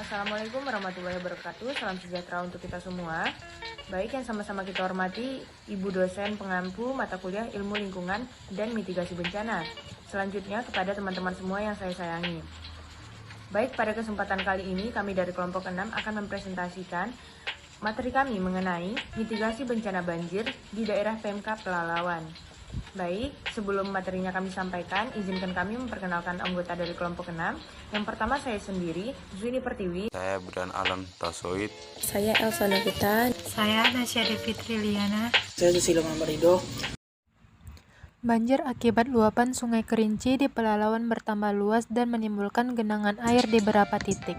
Assalamualaikum warahmatullahi wabarakatuh. Salam sejahtera untuk kita semua. Baik, yang sama-sama kita hormati Ibu dosen pengampu mata kuliah Ilmu Lingkungan dan Mitigasi Bencana. Selanjutnya kepada teman-teman semua yang saya sayangi. Baik, pada kesempatan kali ini kami dari kelompok 6 akan mempresentasikan materi kami mengenai mitigasi bencana banjir di daerah PMK Pelalawan. Baik, sebelum materinya kami sampaikan, izinkan kami memperkenalkan anggota dari kelompok 6. Yang pertama saya sendiri, Zuni Pertiwi. Saya Brian Alan Tasoid. Saya Elsa Novita. Saya Nasya Devitri Liana. Saya Susilo Mamarido. Banjir akibat luapan Sungai Kerinci di Pelalawan bertambah luas dan menimbulkan genangan air di beberapa titik.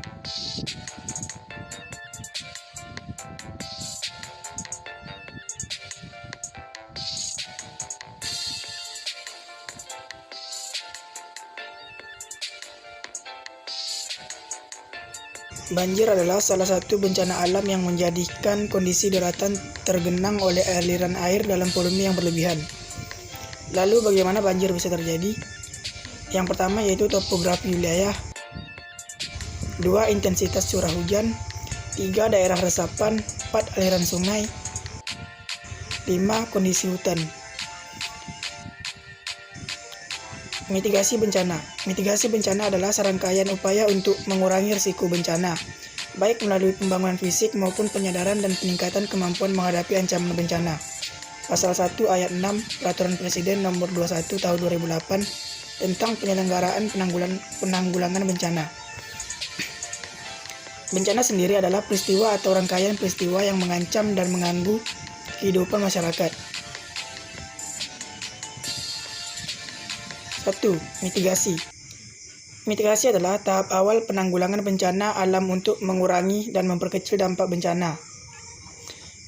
Banjir adalah salah satu bencana alam yang menjadikan kondisi daratan tergenang oleh aliran air dalam volume yang berlebihan. Lalu bagaimana banjir bisa terjadi? Yang pertama yaitu topografi wilayah, 2. Intensitas curah hujan, 3. Daerah resapan, 4. Aliran sungai, 5. Kondisi hutan. Mitigasi bencana. Mitigasi bencana adalah serangkaian upaya untuk mengurangi risiko bencana, baik melalui pembangunan fisik maupun penyadaran dan peningkatan kemampuan menghadapi ancaman bencana. Pasal 1 ayat 6 Peraturan Presiden Nomor 21 Tahun 2008 tentang penyelenggaraan penanggulangan bencana. Bencana sendiri adalah peristiwa atau rangkaian peristiwa yang mengancam dan mengganggu kehidupan masyarakat. 1. Mitigasi. Mitigasi adalah tahap awal penanggulangan bencana alam untuk mengurangi dan memperkecil dampak bencana.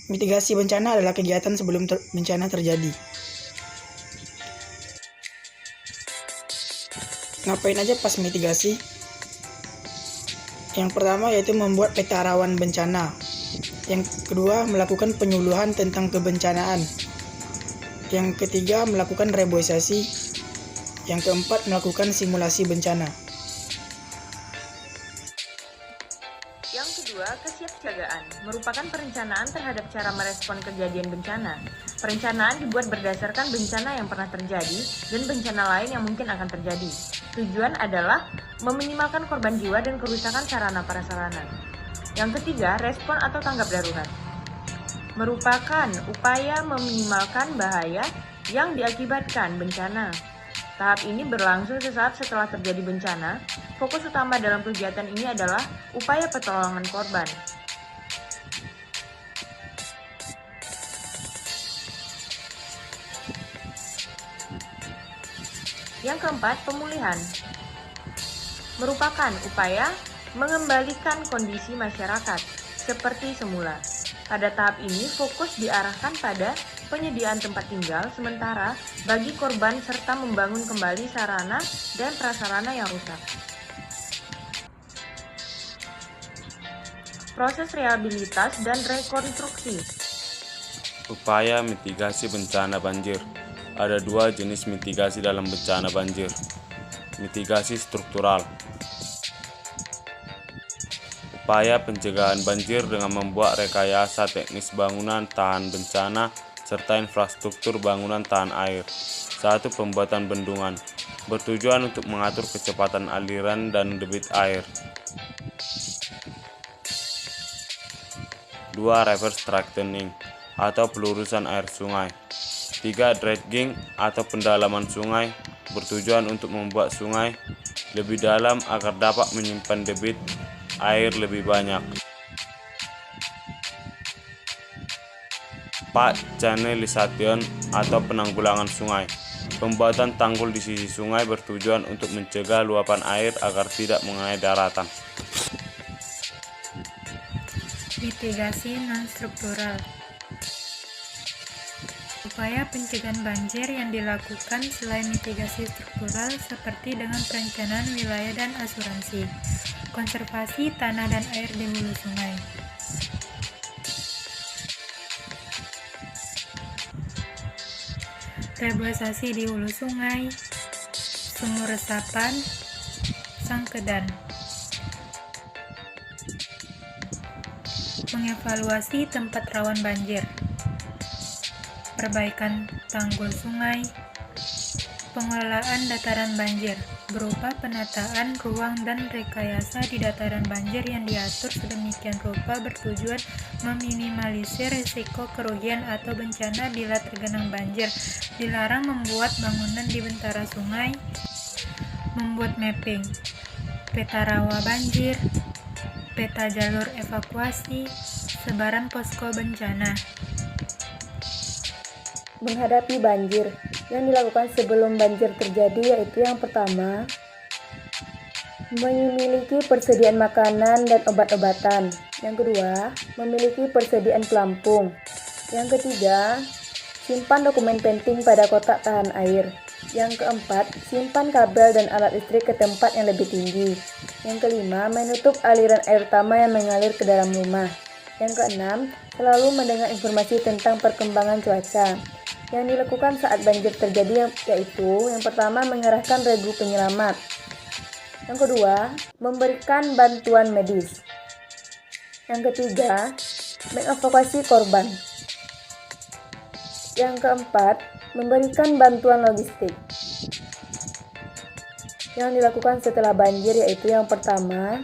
Mitigasi bencana adalah kegiatan sebelum bencana terjadi. Ngapain aja pas mitigasi? Yang pertama yaitu membuat peta rawan bencana. Yang kedua, melakukan penyuluhan tentang kebencanaan. Yang ketiga, melakukan reboisasi. Yang keempat, melakukan simulasi bencana. Yang kedua, kesiapsiagaan merupakan perencanaan terhadap cara merespon kejadian bencana. Perencanaan dibuat berdasarkan bencana yang pernah terjadi dan bencana lain yang mungkin akan terjadi. Tujuan adalah meminimalkan korban jiwa dan kerusakan sarana prasarana. Yang ketiga, respon atau tanggap darurat merupakan upaya meminimalkan bahaya yang diakibatkan bencana. Tahap ini berlangsung sesaat setelah terjadi bencana. Fokus utama dalam kegiatan ini adalah upaya pertolongan korban. Yang keempat, pemulihan merupakan upaya mengembalikan kondisi masyarakat seperti semula. Pada tahap ini, fokus diarahkan pada penyediaan tempat tinggal sementara bagi korban serta membangun kembali sarana dan prasarana yang rusak. Proses rehabilitas dan rekonstruksi. Upaya mitigasi bencana banjir. Ada 2 jenis mitigasi dalam bencana banjir. Mitigasi struktural. Upaya pencegahan banjir dengan membuat rekayasa teknis bangunan tahan bencana serta infrastruktur bangunan tahan air. 1. Pembuatan bendungan bertujuan untuk mengatur kecepatan aliran dan debit air. 2. Reverse strengthening atau pelurusan air sungai. 3. Dredging atau pendalaman sungai bertujuan untuk membuat sungai lebih dalam agar dapat menyimpan debit air lebih banyak. 4. Channelization atau penanggulangan sungai. Pembuatan tanggul di sisi sungai bertujuan untuk mencegah luapan air agar tidak mengenai daratan. Mitigasi non-struktural. Upaya pencegahan banjir yang dilakukan selain mitigasi struktural seperti dengan perencanaan wilayah dan asuransi, konservasi tanah dan air di hulu sungai. Reboisasi di hulu sungai, sumur resapan, sangkedan. mengevaluasi tempat rawan banjir, perbaikan tanggul sungai, pengelolaan dataran banjir berupa penataan ruang dan rekayasa di dataran banjir yang diatur sedemikian rupa bertujuan meminimalisir risiko kerugian atau bencana bila tergenang banjir. Dilarang membuat bangunan di bentara sungai, membuat mapping, peta rawa banjir, peta jalur evakuasi, sebaran posko bencana. Menghadapi banjir yang dilakukan sebelum banjir terjadi yaitu yang pertama, memiliki persediaan makanan dan obat-obatan. Yang kedua, memiliki persediaan pelampung. Yang ketiga, simpan dokumen penting pada kotak tahan air. Yang keempat, simpan kabel dan alat listrik ke tempat yang lebih tinggi. Yang kelima, menutup aliran air utama yang mengalir ke dalam rumah. Yang keenam, selalu mendengar informasi tentang perkembangan cuaca. Yang dilakukan saat banjir terjadi yaitu yang pertama, mengerahkan regu penyelamat. Yang kedua, memberikan bantuan medis. Yang ketiga, mengevakuasi korban. Yang keempat, memberikan bantuan logistik. Yang dilakukan setelah banjir yaitu yang pertama,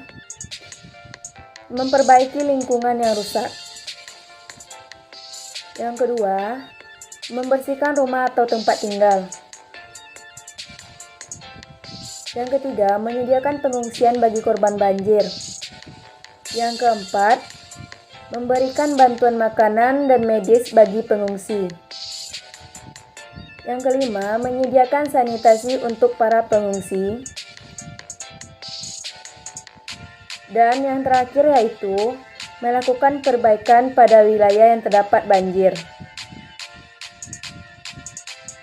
memperbaiki lingkungan yang rusak. Yang kedua, membersihkan rumah atau tempat tinggal. Yang ketiga, menyediakan pengungsian bagi korban banjir. Yang keempat, memberikan bantuan makanan dan medis bagi pengungsi. Yang kelima, menyediakan sanitasi untuk para pengungsi. Dan yang terakhir yaitu melakukan perbaikan pada wilayah yang terdapat banjir.